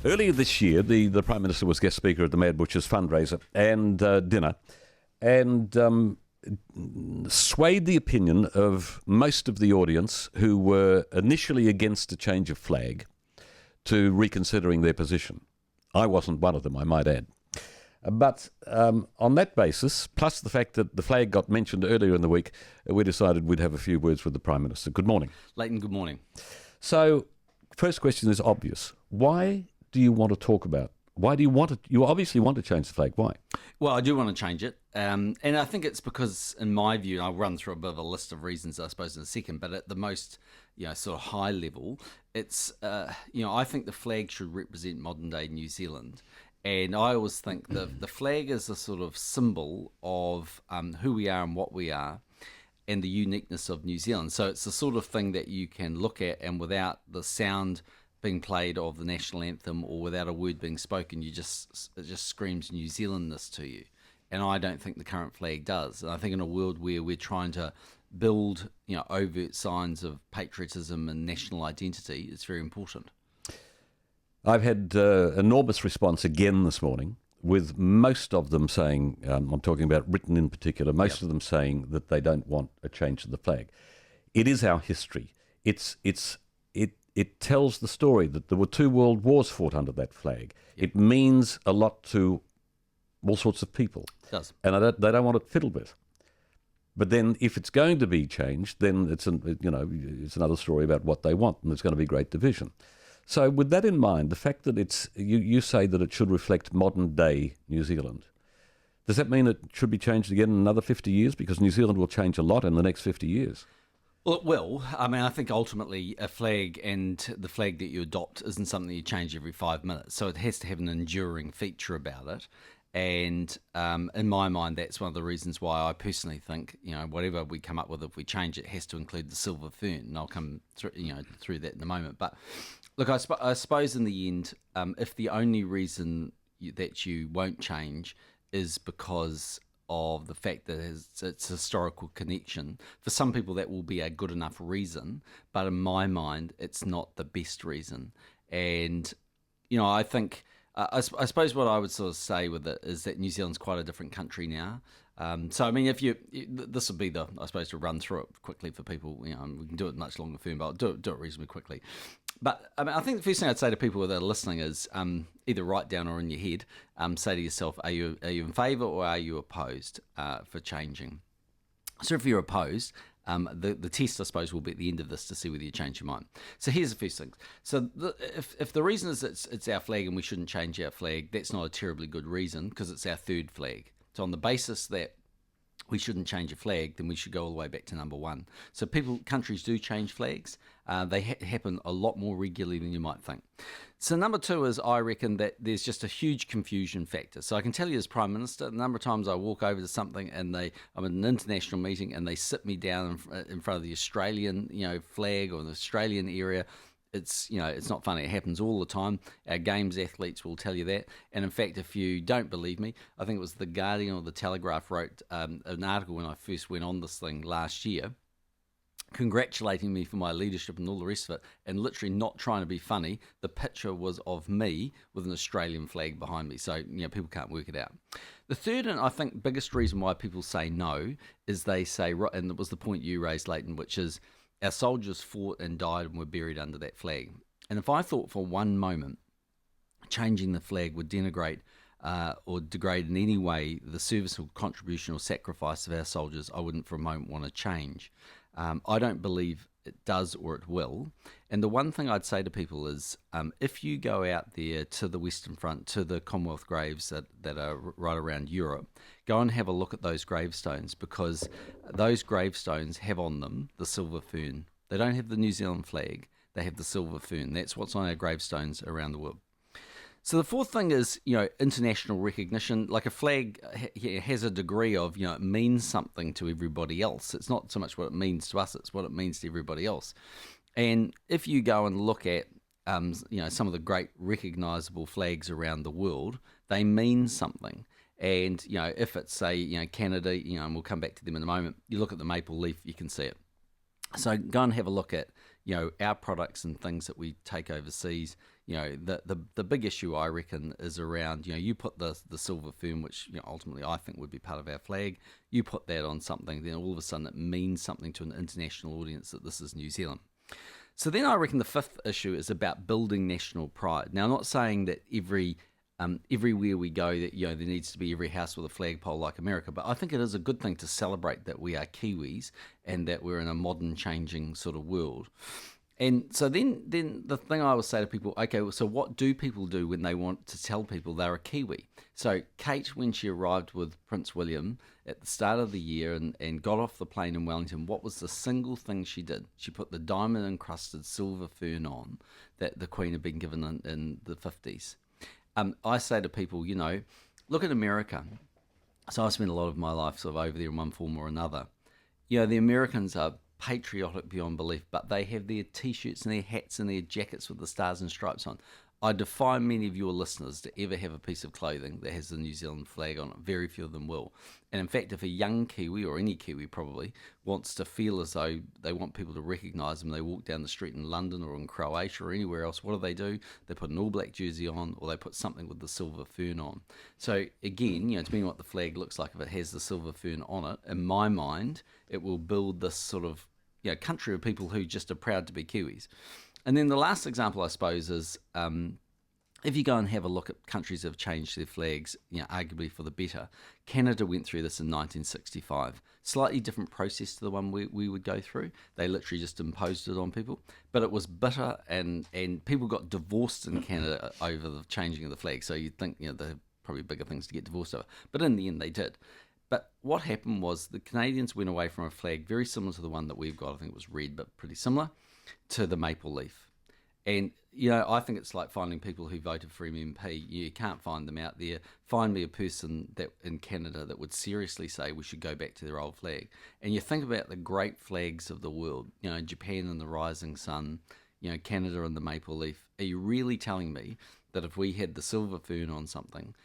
Earlier this year, the Prime Minister was guest speaker at the Mad Butchers fundraiser and dinner, and swayed the opinion of most of the audience who were initially against a change of flag to reconsidering their position. I wasn't one of them, I might add. But on that basis, plus the fact that the flag got mentioned earlier in the week, we decided we'd have a few words with the Prime Minister. Good morning. Leighton, good morning. So, first question is obvious. Why do you want to talk about? Why do you want to? You obviously want to change the flag. Why? Well, I do want to change it. And I think it's because, in my view, and I'll run through a bit of a list of reasons, I suppose, in a second, but at the most, sort of high level, it's, I think the flag should represent modern day New Zealand. And I always think the flag is a sort of symbol of who we are and what we are and the uniqueness of New Zealand. So it's the sort of thing that you can look at and without the sound being played of the national anthem or without a word being spoken, it just screams New Zealandness to you. And I don't think the current flag does. And I think in a world where we're trying to build, overt signs of patriotism and national identity, it's very important. I've had enormous response again this morning, with most of them saying, I'm talking about Britain in particular, most of them saying that they don't want a change to the flag. It is our history. It tells the story that there were 2 world wars fought under that flag. It means a lot to all sorts of people. It does. And they don't want it fiddled with. But then if it's going to be changed, then it's another story about what they want, and there's going to be great division. So with that in mind, the fact that you say that it should reflect modern day New Zealand, does that mean it should be changed again in another 50 years? Because New Zealand will change a lot in the next 50 years. Well, it will. I mean, I think ultimately a flag and the flag that you adopt isn't something you change every 5 minutes. So it has to have an enduring feature about it. And in my mind, that's one of the reasons why I personally think, whatever we come up with, if we change it, has to include the silver fern. And I'll come through that in a moment. But look, I suppose in the end, if the only reason that you won't change is because of the fact that it's a historical connection, for some people that will be a good enough reason, but in my mind, it's not the best reason. And, I think, I suppose what I would sort of say with it is that New Zealand's quite a different country now. So, I mean, this would be I suppose, to run through it quickly for people, we can do it much longer firm, but I'll do it reasonably quickly. But I mean, I think the first thing I'd say to people that are listening is either write down or in your head, say to yourself, are you in favour or are you opposed for changing? So if you're opposed, the test, I suppose, will be at the end of this to see whether you change your mind. So here's the first thing. So if the reason is it's our flag and we shouldn't change our flag, that's not a terribly good reason because it's our third flag. So on the basis that we shouldn't change a flag, then we should go all the way back to number 1. So countries do change flags. They happen a lot more regularly than you might think. So number 2 is, I reckon that there's just a huge confusion factor. So I can tell you as Prime Minister, the number of times I walk over to something and I'm at an international meeting and they sit me down in front of the Australian, flag or the Australian area. It's not funny. It happens all the time. Our games athletes will tell you that. And in fact, if you don't believe me, I think it was The Guardian or The Telegraph wrote an article when I first went on this thing last year, congratulating me for my leadership and all the rest of it, and literally not trying to be funny. The picture was of me with an Australian flag behind me. So, people can't work it out. The third and I think biggest reason why people say no is they say, and it was the point you raised, Leighton, which is, our soldiers fought and died and were buried under that flag. And if I thought for one moment changing the flag would denigrate or degrade in any way the service or contribution or sacrifice of our soldiers, I wouldn't for a moment want to change. I don't believe it does or it will. And the one thing I'd say to people is if you go out there to the Western Front, to the Commonwealth graves that are right around Europe, go and have a look at those gravestones, because those gravestones have on them the silver fern. They don't have the New Zealand flag, they have the silver fern. That's what's on our gravestones around the world. So the fourth thing is, international recognition. Like a flag has a degree of, it means something to everybody else. It's not so much what it means to us, it's what it means to everybody else. And if you go and look at, some of the great recognisable flags around the world, they mean something. And, if it's, say, Canada, and we'll come back to them in a moment, you look at the maple leaf, you can see it. So go and have a look at, our products and things that we take overseas, the big issue I reckon is around, you put the silver fern, which ultimately I think would be part of our flag, you put that on something, then all of a sudden it means something to an international audience that this is New Zealand. So then I reckon the fifth issue is about building national pride. Now, I'm not saying that everywhere we go that there needs to be every house with a flagpole like America, but I think it is a good thing to celebrate that we are Kiwis and that we're in a modern, changing sort of world. And so then the thing I would say to people, okay, so what do people do when they want to tell people they're a Kiwi? So Kate, when she arrived with Prince William at the start of the year and got off the plane in Wellington, what was the single thing she did? She put the diamond-encrusted silver fern on that the Queen had been given in the 50s. I say to people, look at America. So I spent a lot of my life sort of over there in one form or another. The Americans are patriotic beyond belief, but they have their T-shirts and their hats and their jackets with the stars and stripes on. I defy many of your listeners to ever have a piece of clothing that has the New Zealand flag on it. Very few of them will. And in fact, if a young Kiwi, or any Kiwi probably, wants to feel as though they want people to recognise them, they walk down the street in London or in Croatia or anywhere else, what do? They put an all-black jersey on, or they put something with the silver fern on. So again, depending on what the flag looks like, if it has the silver fern on it, in my mind, it will build this sort of country of people who just are proud to be Kiwis. And then the last example, I suppose, is if you go and have a look at countries that have changed their flags, arguably for the better. Canada went through this in 1965. Slightly different process to the one we would go through. They literally just imposed it on people. But it was bitter, and people got divorced in Canada over the changing of the flag. So you'd think, there are probably bigger things to get divorced over. But in the end, they did. But what happened was the Canadians went away from a flag very similar to the one that we've got. I think it was red, but pretty similar, to the maple leaf. And, I think it's like finding people who voted for MMP. You can't find them out there. Find me a person that in Canada that would seriously say we should go back to their old flag. And you think about the great flags of the world, Japan and the rising sun, Canada and the maple leaf. Are you really telling me that if we had the silver fern on something,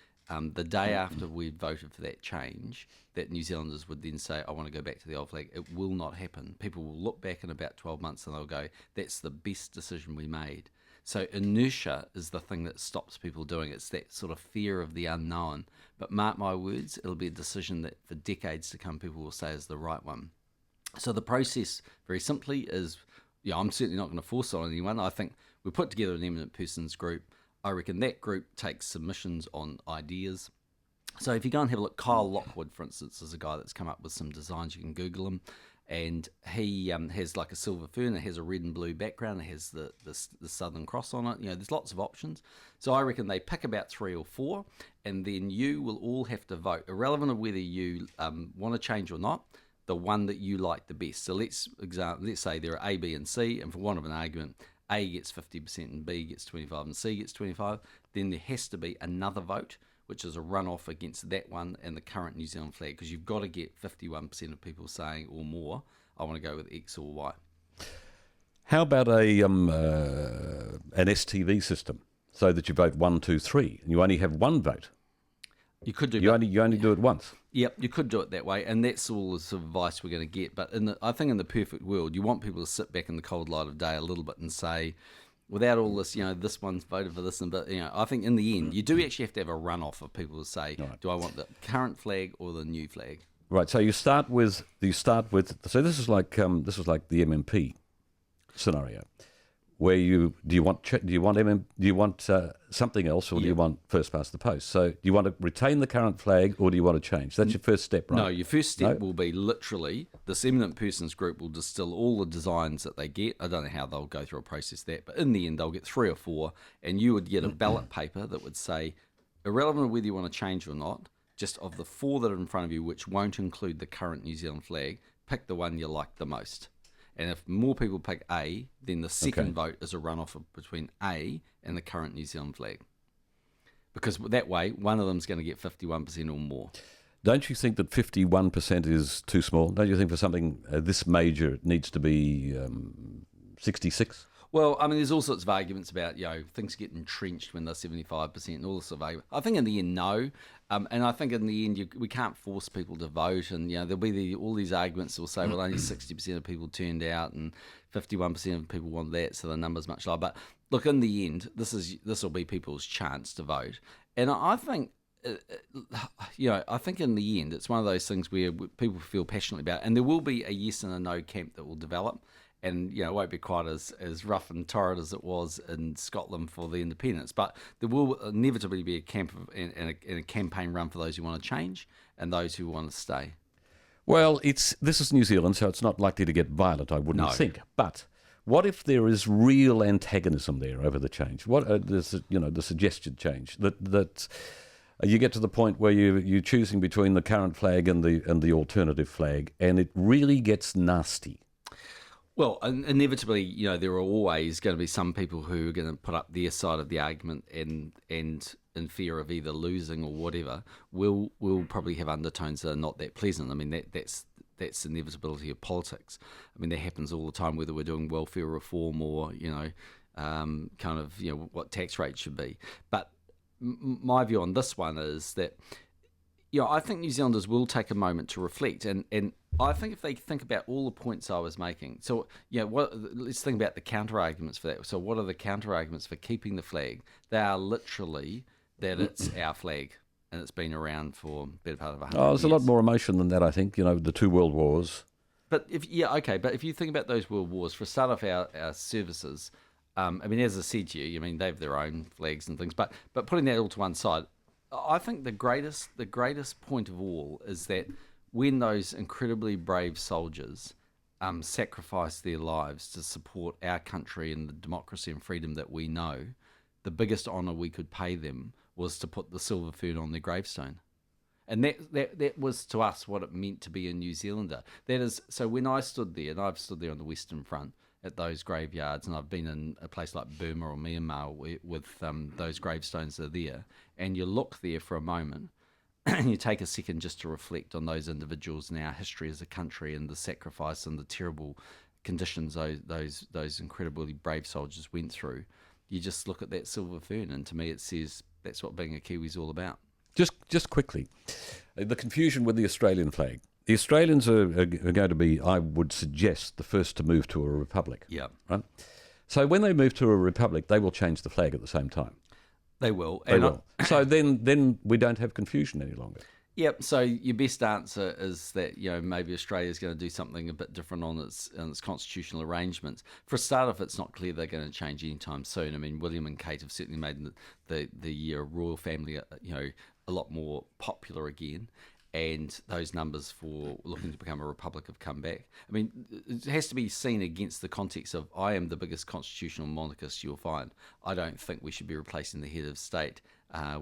the day after we voted for that change, that New Zealanders would then say, I want to go back to the old flag? It will not happen. People will look back in about 12 months and they'll go, that's the best decision we made. So inertia is the thing that stops people doing it. It's that sort of fear of the unknown. But mark my words, it'll be a decision that for decades to come people will say is the right one. So the process, very simply, is, I'm certainly not going to force it on anyone. I think we put together an eminent persons group. I reckon that group takes submissions on ideas. So if you go and have a look, Kyle Lockwood, for instance, is a guy that's come up with some designs. You can Google him. And he has like a silver fern. It has a red and blue background. It has the Southern Cross on it. There's lots of options. So I reckon they pick about 3 or 4, and then you will all have to vote, irrelevant of whether you want to change or not, the one that you like the best. So let's say there are A, B, and C, and for want of an argument, A gets 50% and B gets 25 and C gets 25. Then there has to be another vote, which is a runoff against that one and the current New Zealand flag, because you've got to get 51% of people saying or more, I want to go with X or Y. How about an STV system, so that you vote 1, 2, 3, and you only have one vote? You could do. You only do it once. Yep, you could do it that way, and that's all the sort of advice we're going to get. But I think in the perfect world, you want people to sit back in the cold light of day a little bit and say, without all this, this one's voted for this, and I think in the end, you do actually have to have a runoff of people to say, right, do I want the current flag or the new flag? Right. So you start with. So this is like the MMP scenario, where do you want something else, or do you want first past the post? So do you want to retain the current flag, or do you want to change? That's your first step, right? No, your first step will be literally this eminent persons group will distill all the designs that they get. I don't know how they'll go through a process that, but in the end they'll get 3 or 4, and you would get a ballot paper that would say, irrelevant of whether you want to change or not, just of the 4 that are in front of you, which won't include the current New Zealand flag, pick the one you like the most. And if more people pick A, then the second vote is a runoff between A and the current New Zealand flag. Because that way, one of them is going to get 51% or more. Don't you think that 51% is too small? Don't you think for something this major it needs to be 66? Well, I mean, there's all sorts of arguments about, things get entrenched when they're 75% and all this sort of argument. I think in the end, no. And I think in the end, we can't force people to vote. And, there'll be all these arguments that will say, well, only 60% of people turned out and 51% of people want that, so the number's much lower. But look, in the end, this will be people's chance to vote. And I think, I think in the end, it's one of those things where people feel passionately about it. And there will be a yes and a no camp that will develop. And, it won't be quite as rough and torrid as it was in Scotland for the independence. But there will inevitably be a camp and a campaign run for those who want to change and those who want to stay. Well, this is New Zealand, so it's not likely to get violent, I wouldn't think. But what if there is real antagonism there over the change? What the suggested change that you get to the point where you're choosing between the current flag and the alternative flag, and it really gets nasty. Well, inevitably, there are always going to be some people who are going to put up their side of the argument and in fear of either losing or whatever, will probably have undertones that are not that pleasant. I mean, that's the inevitability of politics. I mean, that happens all the time, whether we're doing welfare reform or, what tax rate should be. But my view on this one is that, I think New Zealanders will take a moment to reflect, and I think if they think about all the points I was making, so let's think about the counter arguments for that. So what are the counter arguments for keeping the flag? They are literally that it's our flag and it's been around for the better part of 100 years. There's a lot more emotion than that, I think. The 2 world wars. But if you think about those world wars, for a start off our services, as I said to you, they have their own flags and things, but putting that all to one side, I think the greatest point of all is that when those incredibly brave soldiers sacrificed their lives to support our country and the democracy and freedom that we know, the biggest honour we could pay them was to put the silver fern on their gravestone. And that was to us what it meant to be a New Zealander. That is, so when I stood there, and I've stood there on the Western Front at those graveyards, and I've been in a place like Burma or Myanmar with those gravestones that are there, and you look there for a moment, and you take a second just to reflect on those individuals and our history as a country and the sacrifice and the terrible conditions those incredibly brave soldiers went through. You just look at that silver fern, and to me it says that's what being a Kiwi is all about. Just quickly, the confusion with the Australian flag. The Australians are going to be, I would suggest, the first to move to a republic. Yeah. Right? So when they move to a republic, they will change the flag at the same time. They will. They will. So then we don't have confusion any longer. Yep. So your best answer is that maybe Australia's going to do something a bit different on its constitutional arrangements. For a start off, it's not clear they're going to change anytime soon. I mean, William and Kate have certainly made the royal family a lot more popular again. And those numbers for looking to become a republic have come back. I mean, it has to be seen against the context of I am the biggest constitutional monarchist you'll find. I don't think we should be replacing the head of state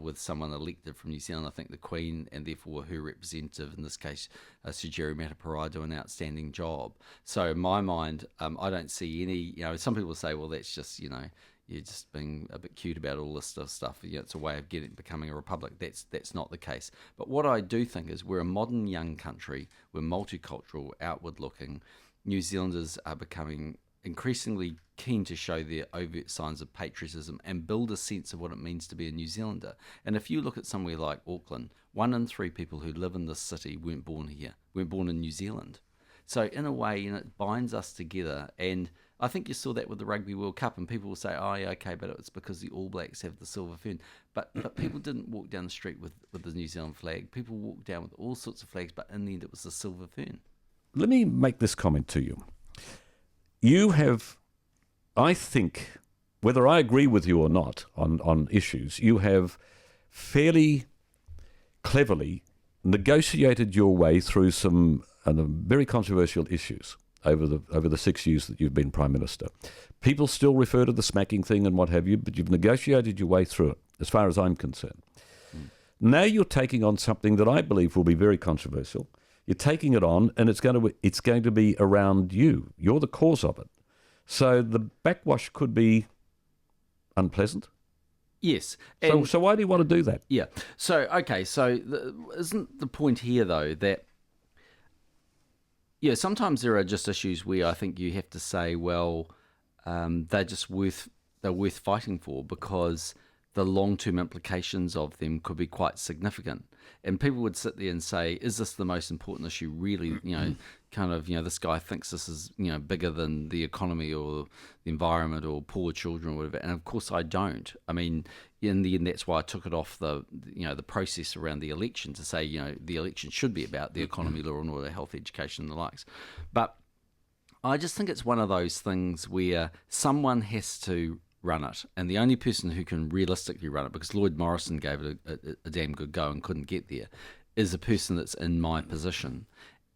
with someone elected from New Zealand. I think the Queen, and therefore her representative, in this case, Sir Jerry Mataparai, do an outstanding job. So in my mind, I don't see any, some people say, well, that's just, you're just being a bit cute about all this stuff. It's a way of becoming a republic. That's not the case. But what I do think is we're a modern young country. We're multicultural, outward-looking. New Zealanders are becoming increasingly keen to show their overt signs of patriotism and build a sense of what it means to be a New Zealander. And if you look at somewhere like Auckland, 1 in 3 people who live in this city weren't born here, weren't born in New Zealand. So in a way, it binds us together. And I think you saw that with the Rugby World Cup, and people will say, oh, yeah, okay, but it's because the All Blacks have the silver fern. But people didn't walk down the street with the New Zealand flag. People walked down with all sorts of flags, but in the end it was the silver fern. Let me make this comment to you. You have, I think, whether I agree with you or not on issues, you have fairly cleverly negotiated your way through some very controversial issues over the 6 years that you've been Prime Minister. People still refer to the smacking thing and what have you, but you've negotiated your way through it, as far as I'm concerned. Now you're taking on something that I believe will be very controversial. You're taking it on, and it's going to be around you. You're the cause of it. So the backwash could be unpleasant. Yes. So why do you want to do that? Yeah. So, okay, isn't the point here, though, that sometimes there are just issues where I think you have to say, well, they're worth fighting for, because the long-term implications of them could be quite significant. And people would sit there and say, is this the most important issue really? This guy thinks this is, bigger than the economy or the environment or poor children or whatever. And of course I don't. I mean, in the end, that's why I took it off the process around the election, to say, the election should be about the economy, law and order, health, education and the likes. But I just think it's one of those things where someone has to run it, and the only person who can realistically run it, because Lloyd Morrison gave it a damn good go and couldn't get there, is a person that's in my position.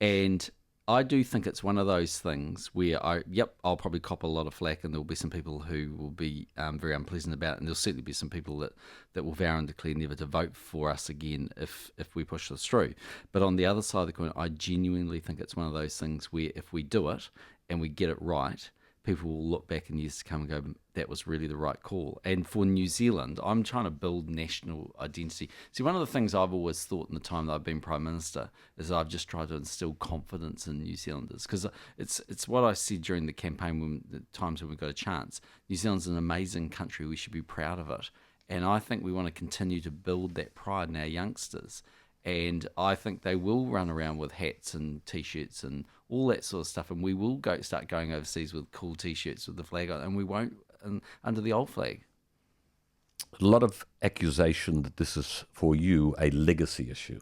And I do think it's one of those things where I'll probably cop a lot of flack, and there'll be some people who will be very unpleasant about it, and there'll certainly be some people that will vow and declare never to vote for us again if we push this through. But on the other side of the coin, I genuinely think it's one of those things where if we do it and we get it right, people will look back in years to come and go, that was really the right call. And for New Zealand, I'm trying to build national identity. See, one of the things I've always thought in the time that I've been Prime Minister is I've just tried to instill confidence in New Zealanders, because it's what I said during the campaign, the times when we got a chance. New Zealand's an amazing country. We should be proud of it. And I think we want to continue to build that pride in our youngsters. And I think they will run around with hats and T-shirts and all that sort of stuff, and we will start going overseas with cool T-shirts with the flag on, and we won't under the old flag. A lot of accusation that this is, for you, a legacy issue.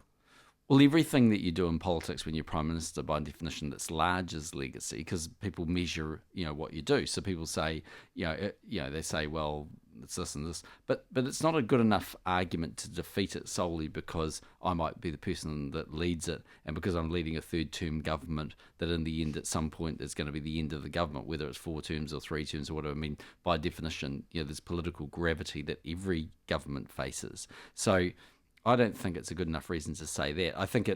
Well, everything that you do in politics when you're Prime Minister, by definition, that's large is legacy, because people measure, what you do. So people say, they say, well, it's this and this, but it's not a good enough argument to defeat it solely because I might be the person that leads it, and because I'm leading a third-term government, that in the end, at some point, it's going to be the end of the government, whether it's 4 terms or 3 terms or whatever. I mean, by definition, there's political gravity that every government faces. So I don't think it's a good enough reason to say that. I think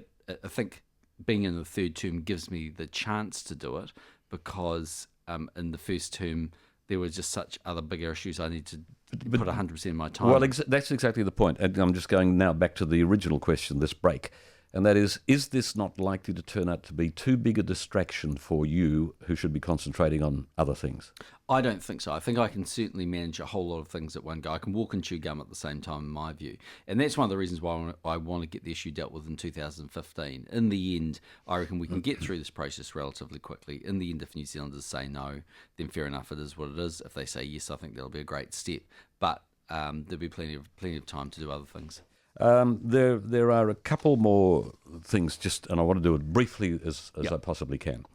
being in the third term gives me the chance to do it, because in the first term there were just such other bigger issues I need to put 100% of my time. Well, that's exactly the point. And I'm just going now back to the original question, this break. And that is this not likely to turn out to be too big a distraction for you, who should be concentrating on other things? I don't think so. I think I can certainly manage a whole lot of things at one go. I can walk and chew gum at the same time, in my view. And that's one of the reasons why I want to get the issue dealt with in 2015. In the end, I reckon we can get through this process relatively quickly. In the end, if New Zealanders say no, then fair enough, it is what it is. If they say yes, I think that'll be a great step. But there'll be plenty of time to do other things. There are a couple more things, and I want to do it briefly as I possibly can.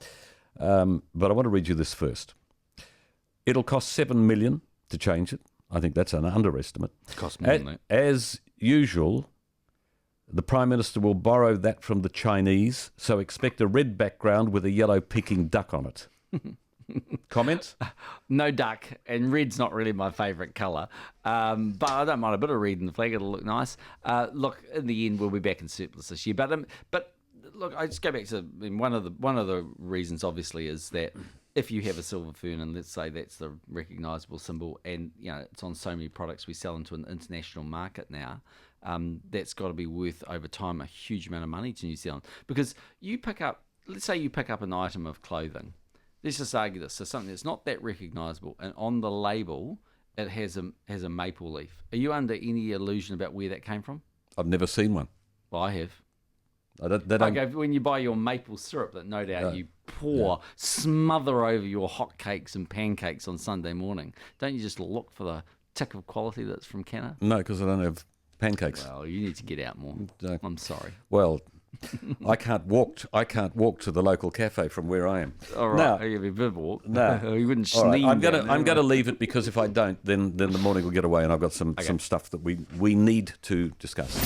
But I want to read you this first. It'll cost $7 million to change it. I think that's an underestimate. It costs more than that. As usual, the Prime Minister will borrow that from the Chinese, so expect a red background with a yellow Peking duck on it. Comments? No duck, and red's not really my favourite colour, but I don't mind a bit of red in the flag. It'll look nice. Look, in the end, we'll be back in surplus this year. But look, I just go back to one of the reasons, obviously, is that if you have a silver fern, and let's say that's the recognisable symbol, and it's on so many products we sell into an international market now, that's got to be worth over time a huge amount of money to New Zealand. Because let's say you pick up an item of clothing. Let's just argue this. So something that's not that recognisable, and on the label it has a maple leaf. Are you under any illusion about where that came from? I've never seen one. Well, I have. Like when you buy your maple syrup that no doubt you smother over your hotcakes and pancakes on Sunday morning, don't you just look for the tick of quality that's from Canada? No, because I don't have pancakes. Well, you need to get out more. I'm sorry. Well, I can't walk to the local cafe from where I am. All right, now, you'd be a bit of a walk. No, you wouldn't sneeze. Right. I'm going to leave it, because if I don't, then the morning will get away, and I've got some stuff that we need to discuss.